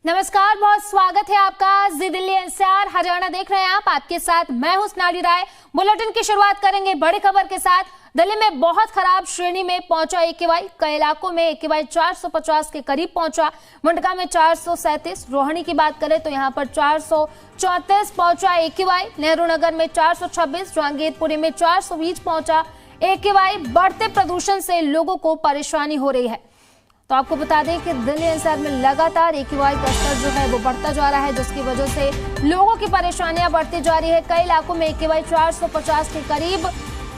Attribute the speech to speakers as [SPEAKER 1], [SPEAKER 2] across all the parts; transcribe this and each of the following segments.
[SPEAKER 1] नमस्कार, बहुत स्वागत है आपका जी दिल्ली एनसीआर हरियाणा देख रहे हैं आप। आपके साथ मैं हूं स्नाली राय। बुलेटिन की शुरुआत करेंगे बड़ी खबर के साथ। दिल्ली में बहुत खराब श्रेणी में पहुंचा एकेवाई। कई इलाकों में एकेवाई 450 के करीब पहुंचा। मुंडका में 437, रोहिणी की बात करें तो यहां पर 434 पहुंचा एकेवाई। नेहरू नगर में 426, जहांगीरपुरी में 420 पहुंचा एकेवाई। बढ़ते प्रदूषण से लोगों को परेशानी हो रही है। तो आपको बता दें कि दिल्ली एनसीआर में लगातार एकेवाई का स्तर जो है वो बढ़ता जा रहा है, जिसकी वजह से लोगों की परेशानियां बढ़ती जा रही है। कई इलाकों में एकेवाई 450 के करीब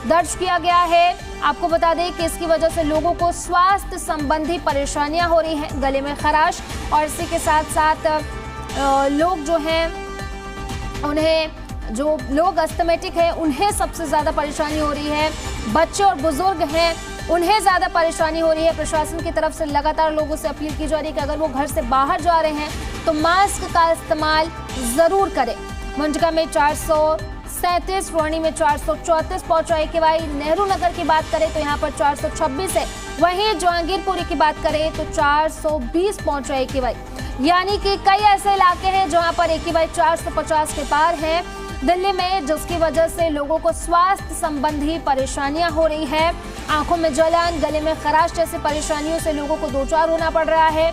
[SPEAKER 1] दर्ज किया गया है। आपको बता दें कि इसकी वजह से लोगों को स्वास्थ्य संबंधी परेशानियां हो रही हैं, गले में खराश, और इसी के साथ साथ लोग जो हैं उन्हें जो लोग अस्थमेटिक है उन्हें सबसे ज्यादा परेशानी हो रही है। बच्चे और बुजुर्ग हैं उन्हें ज्यादा परेशानी हो रही है। प्रशासन की तरफ से लगातार लोगों से अपील की जा रही है कि अगर वो घर से बाहर जा रहे हैं तो मास्क का इस्तेमाल जरूर करें। मुंडका में 437, रोहिणी में 434 पहुंचा एकेवाई। नेहरू नगर की बात करें तो यहाँ पर 426 है। वहीं जहांगीरपुरी की बात करें तो 420 पहुंचा एकेवाई। यानी कि कई ऐसे इलाके हैं जहां पर एकेवाई 450 के पार है दिल्ली में, जिसकी वजह से लोगों को स्वास्थ्य संबंधी परेशानियां हो रही है। आंखों में जलन, गले में खराश जैसी परेशानियों से लोगों को दो चार होना पड़ रहा है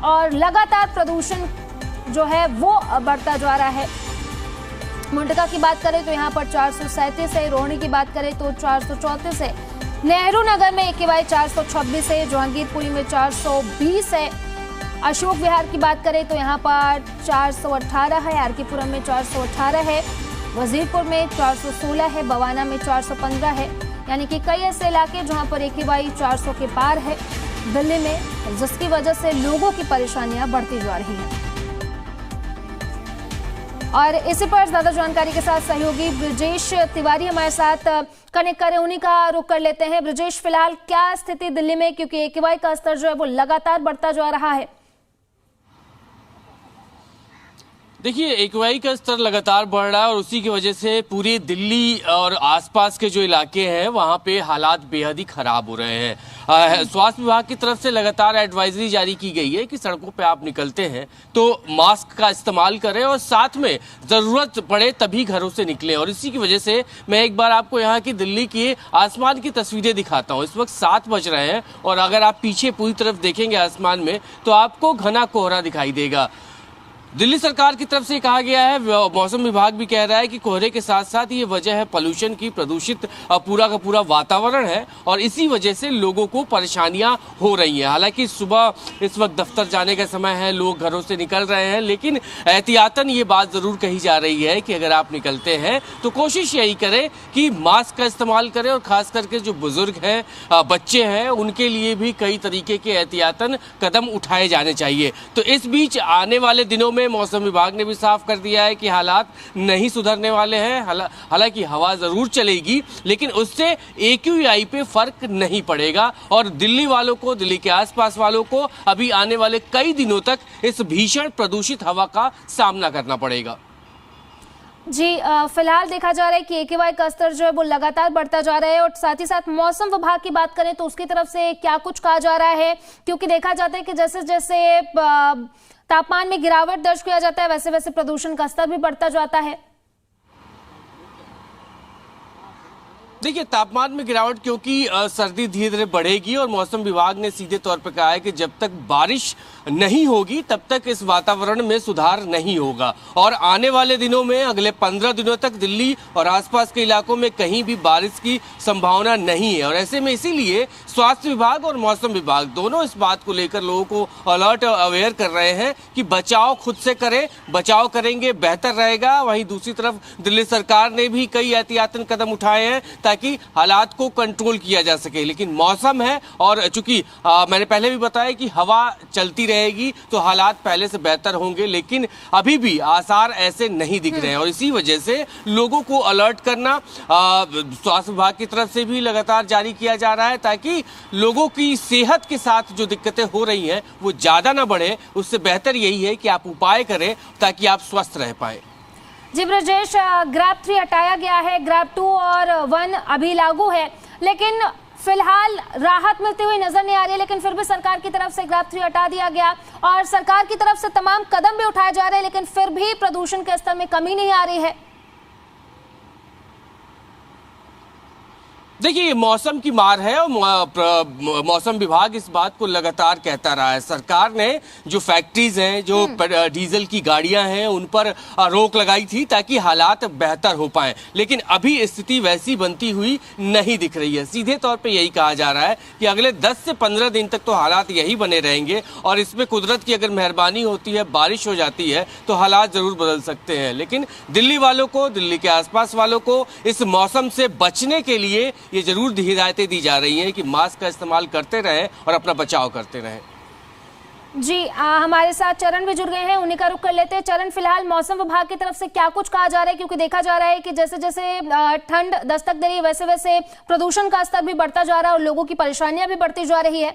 [SPEAKER 1] और लगातार प्रदूषण जो है वो बढ़ता जा रहा है। मुंडका की बात करें तो यहाँ पर 437 है। रोहिणी की बात करें तो 434 है। नेहरू नगर में एकेवाई 426 है। जहांगीरपुरी में 420 है। अशोक विहार की बात करें तो यहाँ पर 418 है। आरकेपुरम में 418 है। वजीरपुर में 416 है। बवाना में 415 है। यानी कि कई ऐसे इलाके जहां पर एकेवाई 400 के पार है दिल्ली में, जिसकी वजह से लोगों की परेशानियां बढ़ती जा रही हैं। और इसी पर ज्यादा जानकारी के साथ सहयोगी ब्रजेश तिवारी हमारे साथ कनेक्ट करें, उन्हीं का रुख कर लेते हैं। ब्रजेश, फिलहाल क्या स्थिति दिल्ली में, क्योंकि एकेवाई का स्तर जो है वो लगातार बढ़ता जा रहा है?
[SPEAKER 2] देखिए, एकेवाई का स्तर लगातार बढ़ रहा है और उसी की वजह से पूरी दिल्ली और आसपास के जो इलाके हैं वहां पे हालात बेहद ही खराब हो रहे हैं। स्वास्थ्य विभाग की तरफ से लगातार एडवाइजरी जारी की गई है कि सड़कों पे आप निकलते हैं तो मास्क का इस्तेमाल करें और साथ में जरूरत पड़े तभी घरों से निकलें। और इसी की वजह से मैं एक बार आपको यहाँ की दिल्ली की आसमान की तस्वीरें दिखाता हूँ। इस वक्त 7 बज रहे हैं और अगर आप पीछे पूरी तरफ देखेंगे आसमान में तो आपको घना कोहरा दिखाई देगा। दिल्ली सरकार की तरफ से कहा गया है, मौसम विभाग भी कह रहा है कि कोहरे के साथ साथ ये वजह है पोल्यूशन की, प्रदूषित पूरा का पूरा वातावरण है और इसी वजह से लोगों को परेशानियां हो रही हैं। हालांकि सुबह इस वक्त दफ्तर जाने का समय है, लोग घरों से निकल रहे हैं, लेकिन एहतियातन ये बात जरूर कही जा रही है कि अगर आप निकलते हैं तो कोशिश यही करें कि मास्क का इस्तेमाल करें और खास करके जो बुजुर्ग हैं, बच्चे हैं, उनके लिए भी कई तरीके के एहतियातन कदम उठाए जाने चाहिए। तो इस बीच आने वाले दिनों में मौसम विभाग ने भी साफ कर दिया है कि हालात नहीं सुधरने वाले हैं। हालांकि हवा जरूर चलेगी लेकिन उससे एक्यूआई पे फर्क नहीं पड़ेगा और दिल्ली वालों को, दिल्ली के आसपास वालों को अभी आने वाले कई दिनों तक इस भीषण प्रदूषित हवा का सामना करना पड़ेगा।
[SPEAKER 1] जी, फिलहाल देखा जा रहा है कि एकेवाई का स्तर जो है वो लगातार बढ़ता जा रहा है और साथ ही साथ मौसम विभाग की बात करें तो उसकी तरफ से क्या कुछ कहा जा रहा है, क्योंकि देखा जाता है कि जैसे जैसे तापमान में गिरावट दर्ज किया जाता है वैसे वैसे प्रदूषण का स्तर भी बढ़ता जाता है।
[SPEAKER 2] देखिए, तापमान में गिरावट क्योंकि सर्दी धीरे धीरे बढ़ेगी और मौसम विभाग ने सीधे तौर पर कहा है कि जब तक बारिश नहीं होगी तब तक इस वातावरण में सुधार नहीं होगा और आने वाले दिनों में अगले 15 दिनों तक दिल्ली और आसपास के इलाकों में कहीं भी बारिश की संभावना नहीं है। और ऐसे में इसीलिए स्वास्थ्य विभाग और मौसम विभाग दोनों इस बात को लेकर लोगों को अलर्ट और अवेयर कर रहे हैं कि बचाव खुद से करें, बचाव करेंगे बेहतर रहेगा। वहीं दूसरी तरफ दिल्ली सरकार ने भी कई एहतियातन कदम उठाए हैं ताकि हालात को कंट्रोल किया जा सके। लेकिन मौसम है और चूंकि मैंने पहले भी बताया कि हवा चलती रहेगी तो हालात पहले से बेहतर होंगे, लेकिन अभी भी आसार ऐसे नहीं दिख रहे हैं और इसी वजह से लोगों को अलर्ट करना स्वास्थ्य विभाग की तरफ से भी लगातार जारी किया जा रहा है ताकि लोगों की सेहत के साथ जो दिक्कतें हो रही हैं वो ज्यादा ना बढ़े। उससे बेहतर यही है कि आप उपाय करें ताकि आप स्वस्थ रह पाए।
[SPEAKER 1] जी ब्रजेश, ग्रैब 3 हटाया गया है, ग्रैब 2 और 1 अभी लागू है, लेकिन फिलहाल राहत मिलती हुई नजर नहीं आ रही है, लेकिन फिर भी सरकार की तरफ से ग्रैब 3 हटा दिया गया और सरकार की तरफ से तमाम कदम भी उठाए जा रहे हैं, लेकिन फिर भी प्रदूषण के स्तर में कमी नहीं आ रही है।
[SPEAKER 2] देखिए, मौसम की मार है और मौसम विभाग इस बात को लगातार कहता रहा है। सरकार ने जो फैक्ट्रीज हैं, जो डीजल की गाड़ियां हैं, उन पर रोक लगाई थी ताकि हालात बेहतर हो पाए, लेकिन अभी स्थिति वैसी बनती हुई नहीं दिख रही है। सीधे तौर पे यही कहा जा रहा है कि अगले 10 से 15 दिन तक तो हालात यही बने रहेंगे और इसमें कुदरत की अगर मेहरबानी होती है, बारिश हो जाती है, तो हालात जरूर बदल सकते हैं। लेकिन दिल्ली वालों को, दिल्ली के आसपास वालों को इस मौसम से बचने के लिए ये जरूर हिदायतें दी जा रही हैं कि मास्क का इस्तेमाल करते रहें और अपना बचाव करते रहें।
[SPEAKER 1] जी हमारे साथ चरण भी जुड़ गए हैं, उन्हीं का रुख कर लेते हैं। चरण, फिलहाल मौसम विभाग की तरफ से क्या कुछ कहा जा रहा है, क्योंकि देखा जा रहा है कि जैसे जैसे ठंड दस्तक दे रही है वैसे वैसे प्रदूषण का स्तर भी बढ़ता जा रहा है और लोगों की परेशानियां भी बढ़ती जा रही है।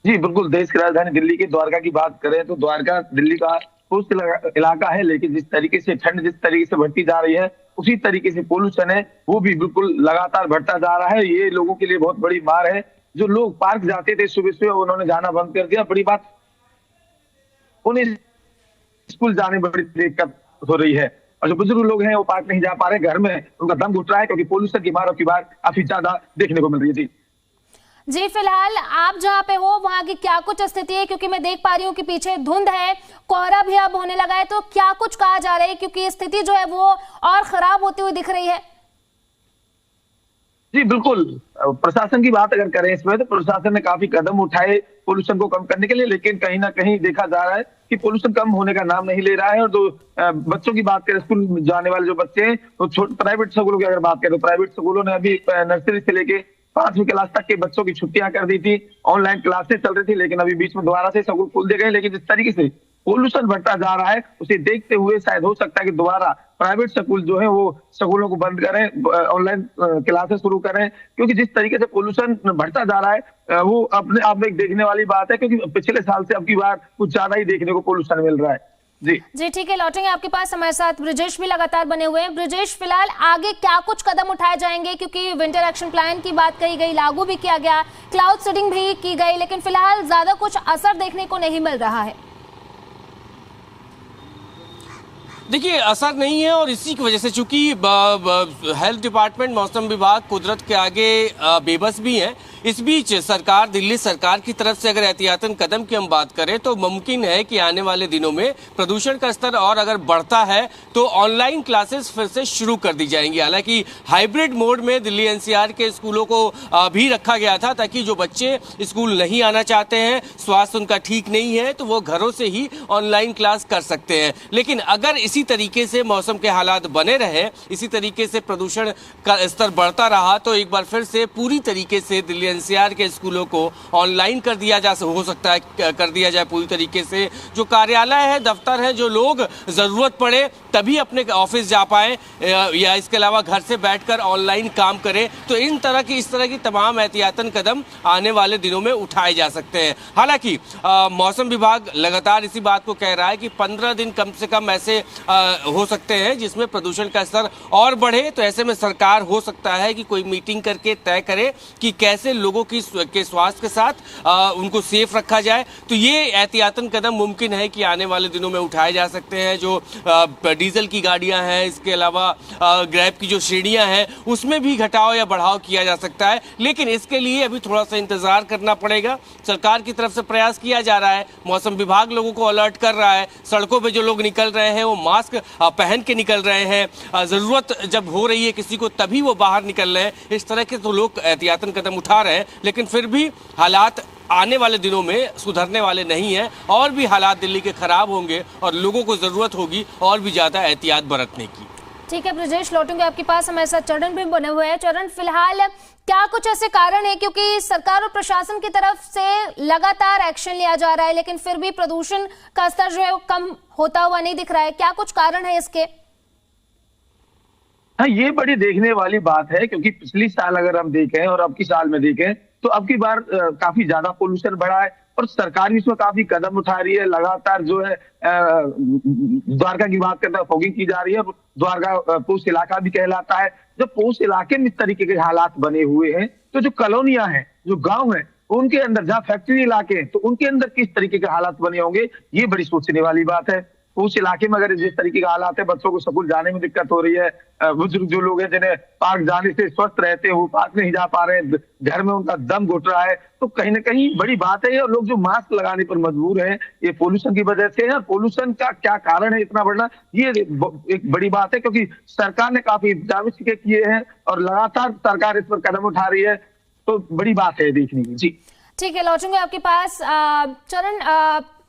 [SPEAKER 3] जी बिल्कुल, देश की राजधानी दिल्ली के द्वारका की बात करें तो द्वारका दिल्ली का शुष्क इलाका है, लेकिन जिस तरीके से ठंड जिस तरीके से बढ़ती जा रही है, उसी तरीके से पोल्यूशन है वो भी बिल्कुल लगातार बढ़ता जा रहा है। ये लोगों के लिए बहुत बड़ी मार है। जो लोग पार्क जाते थे सुबह सुबह, उन्होंने जाना बंद कर दिया। बड़ी बात, उन्हें स्कूल जाने में बड़ी दिक्कत हो रही है और जो बुजुर्ग लोग हैं वो पार्क नहीं जा पा रहे, घर में उनका दम घुट रहा है क्योंकि पोल्यूशन की मार काफी ज्यादा देखने को मिल रही है।
[SPEAKER 1] जी फिलहाल आप जहां पे हो वहां की क्या कुछ स्थिति है, क्योंकि मैं देख पा रही हूँ कि पीछे धुंध है, कोहरा भी अब होने लगा है, तो क्या कुछ कहा जा रहा है, क्योंकि स्थिति जो है वो और खराब होती हुई दिख रही है।
[SPEAKER 3] जी बिल्कुल, प्रशासन की बात अगर करें इसमें तो प्रशासन ने काफी कदम उठाए पोल्यूशन को कम करने के लिए, लेकिन कहीं ना कहीं देखा जा रहा है कि पोल्यूशन कम होने का नाम नहीं ले रहा है। और जो बच्चों की बात करें, स्कूल जाने वाले जो बच्चे हैं, तो प्राइवेट स्कूलों की अगर बात करें तो प्राइवेट स्कूलों ने अभी नर्सरी से लेके 5वीं क्लास तक के बच्चों की छुट्टियां कर दी थी। ऑनलाइन क्लासेस चल रही थी, लेकिन अभी बीच में दोबारा से स्कूल खोल दिए गए। लेकिन जिस तरीके से पोल्यूशन बढ़ता जा रहा है, उसे देखते हुए शायद हो सकता है कि दोबारा प्राइवेट स्कूल जो है वो स्कूलों को बंद करें, ऑनलाइन क्लासेस शुरू करें, क्योंकि जिस तरीके से पोल्यूशन बढ़ता जा रहा है वो अपने आप में एक देखने वाली बात है, क्योंकि पिछले साल से अब की बार कुछ ज्यादा ही देखने को पोल्यूशन मिल रहा है। जी
[SPEAKER 1] ठीक है, लौटेंगे आपके पास। हमारे साथ ब्रिजेश भी लगातार बने हुए हैं। ब्रिजेश, फिलहाल आगे क्या कुछ कदम उठाए जाएंगे, क्योंकि विंटर एक्शन प्लान की बात कही गई, लागू भी किया गया, क्लाउड सीडिंग भी की गई, लेकिन फिलहाल ज्यादा कुछ असर देखने को नहीं मिल रहा है।
[SPEAKER 2] देखिए, असर नहीं है और इसी की वजह से, चूंकि हेल्थ डिपार्टमेंट, मौसम विभाग कुदरत के आगे बेबस भी हैं, इस बीच सरकार, दिल्ली सरकार की तरफ से अगर एहतियातन कदम की हम बात करें तो मुमकिन है कि आने वाले दिनों में प्रदूषण का स्तर और अगर बढ़ता है तो ऑनलाइन क्लासेस फिर से शुरू कर दी जाएंगी। हालांकि हाइब्रिड मोड में दिल्ली एनसीआर के स्कूलों को भी रखा गया था ताकि जो बच्चे स्कूल नहीं आना चाहते हैं, स्वास्थ्य उनका ठीक नहीं है, तो वो घरों से ही ऑनलाइन क्लास कर सकते हैं। लेकिन अगर इसी तरीके से मौसम के हालात बने रहे, इसी तरीके से प्रदूषण का स्तर बढ़ता रहा, तो एक बार फिर से पूरी तरीके से दिल्ली एनसीआर के स्कूलों को ऑनलाइन कर दिया हो सकता है, कर दिया जाए पूरी तरीके से। जो कार्यालय है, दफ्तर है, जो लोग जरूरत पड़े तभी अपने ऑफिस जा पाए या इसके अलावा घर से बैठकर ऑनलाइन काम करें, तो इस तरह की तमाम एहतियातन कदम आने वाले दिनों में उठाए जा सकते हैं। हालांकि मौसम विभाग लगातार इसी बात को कह रहा है कि 15 दिन कम से कम ऐसे हो सकते हैं जिसमें प्रदूषण का स्तर और बढ़े, तो ऐसे में सरकार हो सकता है कि कोई मीटिंग करके तय करे कि कैसे लोगों के स्वास्थ्य के साथ उनको सेफ रखा जाए। तो ये एहतियातन कदम मुमकिन है कि आने वाले दिनों में उठाए जा सकते हैं। जो डीजल की गाड़ियां हैं, इसके अलावा ग्रैब की जो श्रेणियां हैं, उसमें भी घटाव या बढ़ाव किया जा सकता है, लेकिन इसके लिए अभी थोड़ा सा इंतजार करना पड़ेगा। सरकार की तरफ से प्रयास किया जा रहा है, मौसम विभाग लोगों को अलर्ट कर रहा है, सड़कों पर जो लोग निकल रहे हैं वो मास्क पहन के निकल रहे हैं, जरूरत जब हो रही है किसी को तभी वो बाहर निकल रहे हैं। इस तरह के तो लोग एहतियातन कदम उठा रहे हैं, लेकिन फिर भी हालात आने वाले दिनों में सुधरने वाले नहीं हैं और भी हालात दिल्ली के खराब होंगे और लोगों को जरूरत होगी और भी ज्यादा एहतियात बरतने की।
[SPEAKER 1] ठीक है ब्रजेश, लौटूंगे आपके पास। हमारे साथ चरण भी बने हुए हैं। चरण, फिलहाल क्या कुछ ऐसे कारण है, क्योंकि सरकार और प्रशासन की तरफ से लगातार एक्शन लिया जा रहा है लेकिन फिर भी प्रदूषण का स्तर जो है वो कम होता हुआ नहीं दिख रहा है, क्या कुछ कारण है इसके?
[SPEAKER 3] हाँ, ये बड़ी देखने वाली बात है, क्योंकि पिछली साल अगर हम देखें और अब की साल में देखें तो अब की बार काफी ज्यादा पोल्यूशन बढ़ा है। और सरकार भी इसमें काफी कदम उठा रही है। लगातार जो है द्वारका की बात करते हैं, फॉगिंग की जा रही है। द्वारका पूंछ इलाका भी कहलाता है। जब पूंछ इलाके में इस तरीके के हालात बने हुए हैं, तो जो कॉलोनियां हैं, जो गांव हैं, उनके अंदर, जहां फैक्ट्री इलाके हैं, तो उनके अंदर किस तरीके के हालात बने होंगे, ये बड़ी सोचने वाली बात है। उस इलाके में अगर जिस तरीके का हालात है, बच्चों को स्कूल जाने में दिक्कत हो रही है, बुजुर्ग जो लोग हैं जिन्हें पार्क जाने से स्वस्थ रहते हैं, वो पार्क नहीं जा पा रहे हैं, घर में उनका दम घुट रहा है, तो कहीं ना कहीं बड़ी बात है। और लोग जो मास्क लगाने पर मजबूर हैं, ये पोल्यूशन की वजह से है। पोल्यूशन का क्या कारण है इतना बढ़ना, ये एक बड़ी बात है, क्योंकि सरकार ने काफी इंतजाम किए हैं और लगातार सरकार इस पर कदम उठा रही है, तो बड़ी बात है देखने की। जी
[SPEAKER 1] ठीक है, लौटूंगे आपके पास। चरण,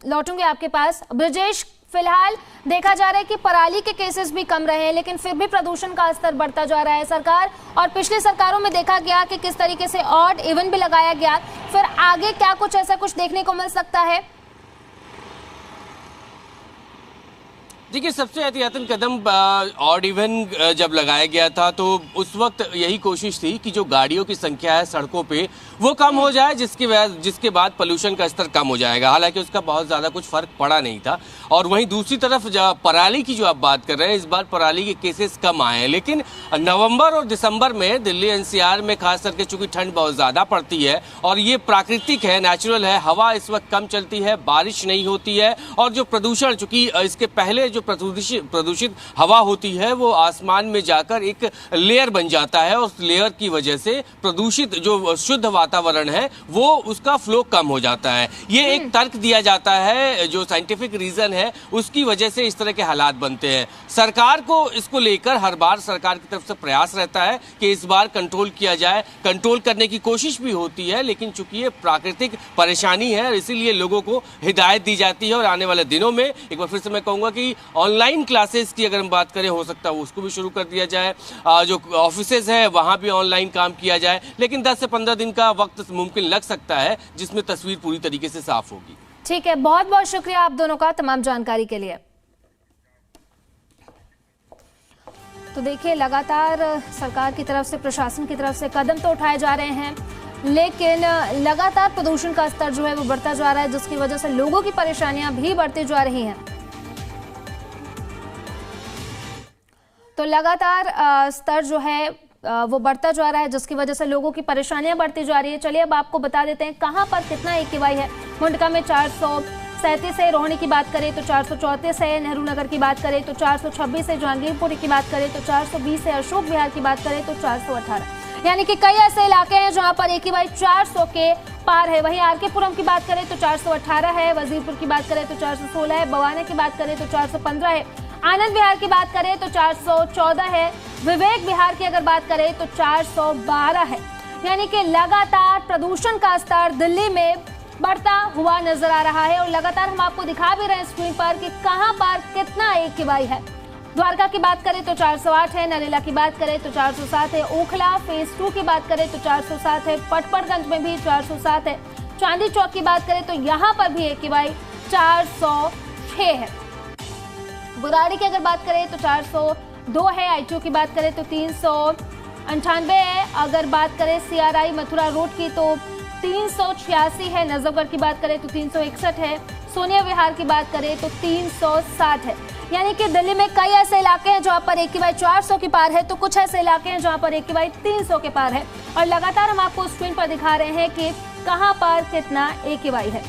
[SPEAKER 1] लौटूंगे आपके पास। ब्रजेश, फिलहाल देखा जा रहा है कि पराली के केसेस भी कम रहे हैं, लेकिन फिर भी प्रदूषण का स्तर बढ़ता जा रहा है। सरकार और पिछली सरकारों में देखा गया कि किस तरीके से ऑड इवन भी लगाया गया, फिर आगे क्या कुछ ऐसा कुछ देखने को मिल सकता है?
[SPEAKER 2] देखिए, सबसे एहतियातन कदम ऑड इवन जब लगाया गया था, तो उस वक्त यही कोशिश थी कि जो गाड़ियों की संख्या है सड़कों पे वो कम हो जाए, जिसके बाद पोल्यूशन का स्तर कम हो जाएगा। हालांकि उसका बहुत ज़्यादा कुछ फर्क पड़ा नहीं था। और वहीं दूसरी तरफ पराली की जो आप बात कर रहे हैं, इस बार पराली के केसेस कम आए हैं, लेकिन नवंबर और दिसंबर में दिल्ली एनसीआर में खास करके चूंकि ठंड बहुत ज़्यादा पड़ती है और ये प्राकृतिक है, नेचुरल है, हवा इस वक्त कम चलती है, बारिश नहीं होती है, और जो प्रदूषण, चूंकि इसके पहले जो प्रदूषित हवा होती है वो आसमान में जाकर एक लेयर बन जाता है, और उस लेयर की वजह से प्रदूषित जो शुद्ध वातावरण है वो उसका फ्लो कम हो जाता है। ये एक तर्क दिया जाता है, जो साइंटिफिक रीजन है उसकी वजह से इस तरह के हालात बनते हैं। सरकार को इसको लेकर हर बार सरकार की तरफ से प्रयास रहता है कि इस बार कंट्रोल किया जाए, कंट्रोल करने की कोशिश भी होती है, लेकिन चूंकि ये प्राकृतिक परेशानी है इसीलिए लोगों को हिदायत दी जाती है। और आने वाले दिनों में एक बार फिर से मैं कहूंगा कि ऑनलाइन क्लासेस की अगर हम बात करें, हो सकता है उसको भी शुरू कर दिया जाए, जो ऑफिसेज है वहां भी ऑनलाइन काम किया जाए, लेकिन 10 से 15 दिन का वक्त मुमकिन लग सकता है जिसमें तस्वीर पूरी तरीके से साफ होगी।
[SPEAKER 1] ठीक है, बहुत बहुत शुक्रिया आप दोनों का तमाम जानकारी के लिए। तो देखिए, लगातार सरकार की तरफ से, प्रशासन की तरफ से कदम तो उठाए जा रहे हैं, लेकिन लगातार प्रदूषण का स्तर जो है वो बढ़ता जा रहा है, जिसकी वजह से लोगों की परेशानियां भी बढ़ती जा रही हैं। तो लगातार स्तर जो है वो बढ़ता जा रहा है, जिसकी वजह से लोगों की परेशानियां बढ़ती जा रही है। चलिए अब आपको बता देते हैं कहां पर कितना AQI है। मुंडका में 437 है, रोहिणी की बात करें तो 434 है, नेहरू नगर की बात करें तो 426 है, जहांगीरपुरी की बात करें तो 420 है, अशोक विहार की बात करें तो 418, यानी कि कई ऐसे इलाके हैं जहां पर AQI 400 के पार है। वहीं आर के पुरम की बात करें तो 418 है, वजीरपुर की बात करें तो 416 है, बवाना की बात करें तो 415 है, आनंद विहार की बात करें तो 414 है, विवेक विहार की अगर बात करें तो 412 है। यानी कि लगातार प्रदूषण का स्तर दिल्ली में बढ़ता हुआ नजर आ रहा है, और लगातार हम आपको दिखा भी रहे हैं स्क्रीन पर कि कहां पर कितना AQI है। द्वारका की बात करें तो 408 है, नरेला की बात करें तो 407 है, ओखला फेज 2 की बात करें तो 407 है, पटपड़गंज में भी 407 है, चांदी चौक की बात करें तो यहाँ पर भी AQI 406 है, बुराड़ी की अगर बात करें तो 402 है, ITO की बात करें तो 398 है, अगर बात करें CRI मथुरा रोड की तो 386 है, नजफगढ़ की बात करें तो 361 है, सोनिया विहार की बात करें तो 360 है। यानी कि दिल्ली में कई ऐसे इलाके हैं जहां पर AQI 400 के पार है, तो कुछ ऐसे इलाके हैं जहां पर AQI 300 के पार है, और लगातार हम आपको स्क्रीन पर दिखा रहे हैं कि कहां पर कितना AQI है।